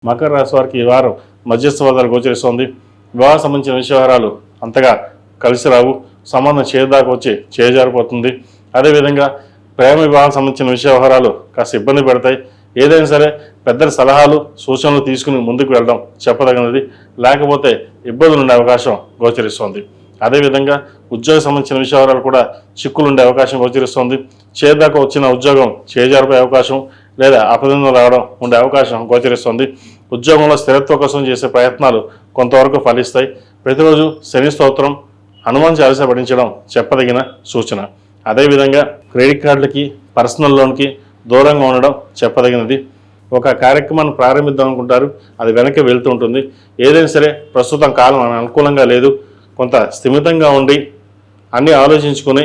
మకర రాశి వారికి ఈ వారం మధ్యస్థ ఫలితాలు గోచరిస్తోంది. వివాహ సంబంధించిన విషయాలు అంతగా కలిసి రావు, సంబంధం చేదాకా వచ్చి చేజారిపోతుంది. అదేవిధంగా ప్రేమ వివాహం సంబంధించిన వ్యవహారాలు కాస్త ఇబ్బంది పెడతాయి. ఏదైనా సరే పెద్దల సలహాలు సూచనలు తీసుకుని ముందుకు వెళ్ళడం చెప్పదగినది, లేకపోతే ఇబ్బందులు ఉండే అవకాశం గోచరిస్తోంది. అదేవిధంగా ఉద్యోగ సంబంధించిన విషయాలు కూడా చిక్కులు ఉండే అవకాశం గోచరిస్తోంది. చేదాకా వచ్చిన ఉద్యోగం చేజారిపోయే అవకాశం లేదా అపనిందలు రావడం ఉండే అవకాశం గోచరిస్తుంది. ఉద్యోగంలో స్థిరత్వం కోసం చేసే ప్రయత్నాలు కొంతవరకు ఫలిస్తాయి. ప్రతిరోజు శని స్తోత్రం, హనుమాన్ చాలీసా పఠించడం చెప్పదగిన సూచన. అదేవిధంగా క్రెడిట్ కార్డులకి, పర్సనల్ లోన్కి దూరంగా ఉండడం చెప్పదగినది. ఒక కార్యక్రమాన్ని ప్రారంభిద్దాం అనుకుంటారు, అది వెనక్కి వెళ్తూ ఉంటుంది. ఏదైనా సరే ప్రస్తుతం కాలం అనుకూలంగా లేదు, కొంత స్థిమితంగా ఉండి అన్నీ ఆలోచించుకుని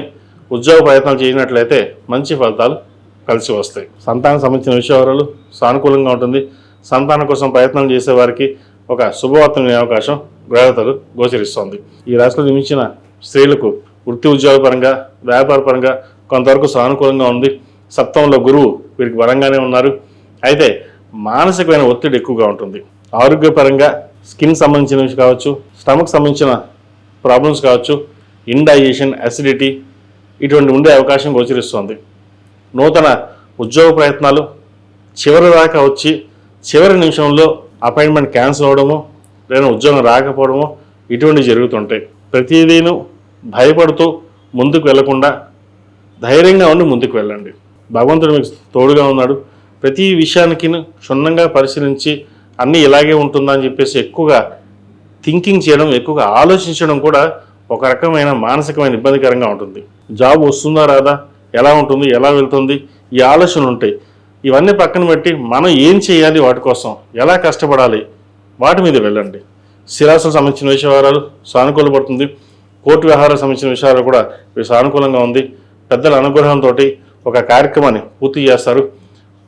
ఉద్యోగ ప్రయత్నాలు చేసినట్లయితే మంచి ఫలితాలు కలిసి వస్తాయి. సంతానం సంబంధించిన విషయాలు సానుకూలంగా ఉంటుంది. సంతానం కోసం ప్రయత్నం చేసేవారికి ఒక శుభవార్త వినే అవకాశం గ్రహతలు గోచరిస్తోంది. ఈ రాశిలో జన్మించిన స్త్రీలకు వృత్తి ఉద్యోగ పరంగా, వ్యాపార పరంగా కొంతవరకు సానుకూలంగా ఉంది. సప్తమంలో గురువు వీరికి బలంగానే ఉన్నారు. అయితే మానసికమైన ఒత్తిడి ఎక్కువగా ఉంటుంది. ఆరోగ్యపరంగా స్కిన్ సంబంధించినవి కావచ్చు, స్టమక్ సంబంధించిన ప్రాబ్లమ్స్ కావచ్చు, ఇండైజెషన్, అసిడిటీ ఇటువంటి ఉండే అవకాశం గోచరిస్తోంది. నూతన ఉద్యోగ ప్రయత్నాలు చివరి దాకా వచ్చి చివరి నిమిషంలో అపాయింట్మెంట్ క్యాన్సిల్ అవడము లేదా ఉద్యోగం రాకపోవడము ఇటువంటివి జరుగుతుంటాయి. ప్రతిదీను భయపడుతూ ముందుకు వెళ్లకుండా ధైర్యంగా ఉండి ముందుకు వెళ్ళండి. భగవంతుడు మీకు తోడుగా ఉన్నాడు. ప్రతి విషయానికి క్షుణ్ణంగా పరిశీలించి అన్నీ ఇలాగే ఉంటుందా అని చెప్పేసి ఎక్కువగా థింకింగ్ చేయడం, ఎక్కువగా ఆలోచించడం కూడా ఒక రకమైన మానసికమైన ఇబ్బందికరంగా ఉంటుంది. జాబ్ వస్తుందా రాదా, ఎలా ఉంటుంది, ఎలా వెళ్తుంది, ఈ ఆలోచనలు ఉంటాయి. ఇవన్నీ పక్కన పెట్టి మనం ఏం చేయాలి, వాటి కోసం ఎలా కష్టపడాలి, వాటి మీద వెళ్ళండి. స్థిరాస్తులకు సంబంధించిన విషయాలు సానుకూలపడుతుంది. కోర్టు వ్యవహారాలకు సంబంధించిన విషయాలు కూడా సానుకూలంగా ఉంది. పెద్దల అనుగ్రహంతో ఒక కార్యక్రమాన్ని పూర్తి చేస్తారు.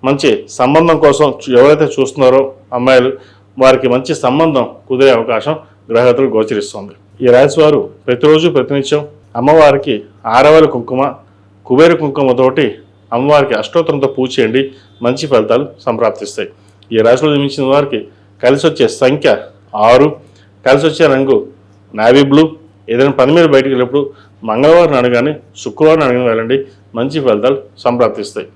మంచి సంబంధం కోసం ఎవరైతే చూస్తున్నారో అమ్మాయిలు, వారికి మంచి సంబంధం కుదిరే అవకాశం గ్రహతులు గోచరిస్తుంది. ఈ రాశి వారు ప్రతిరోజు ప్రతినిత్యం అమ్మవారికి ఆరవల కుంకుమ, కుబేర కుంకుమతోటి అమ్మవారికి అష్టోత్తరంతో పూజ చేయండి, మంచి ఫలితాలు సంప్రాప్తిస్తాయి. ఈ రాశిలో జన్మించిన వారికి కలిసి వచ్చే సంఖ్య 6, కలిసి వచ్చే రంగు నావీ బ్లూ. ఏదైనా పని మీద బయటకు వెళ్ళినప్పుడు మంగళవారం అడగానే, శుక్రవారం అడగని వెళ్ళండి, మంచి ఫలితాలు సంప్రాప్తిస్తాయి.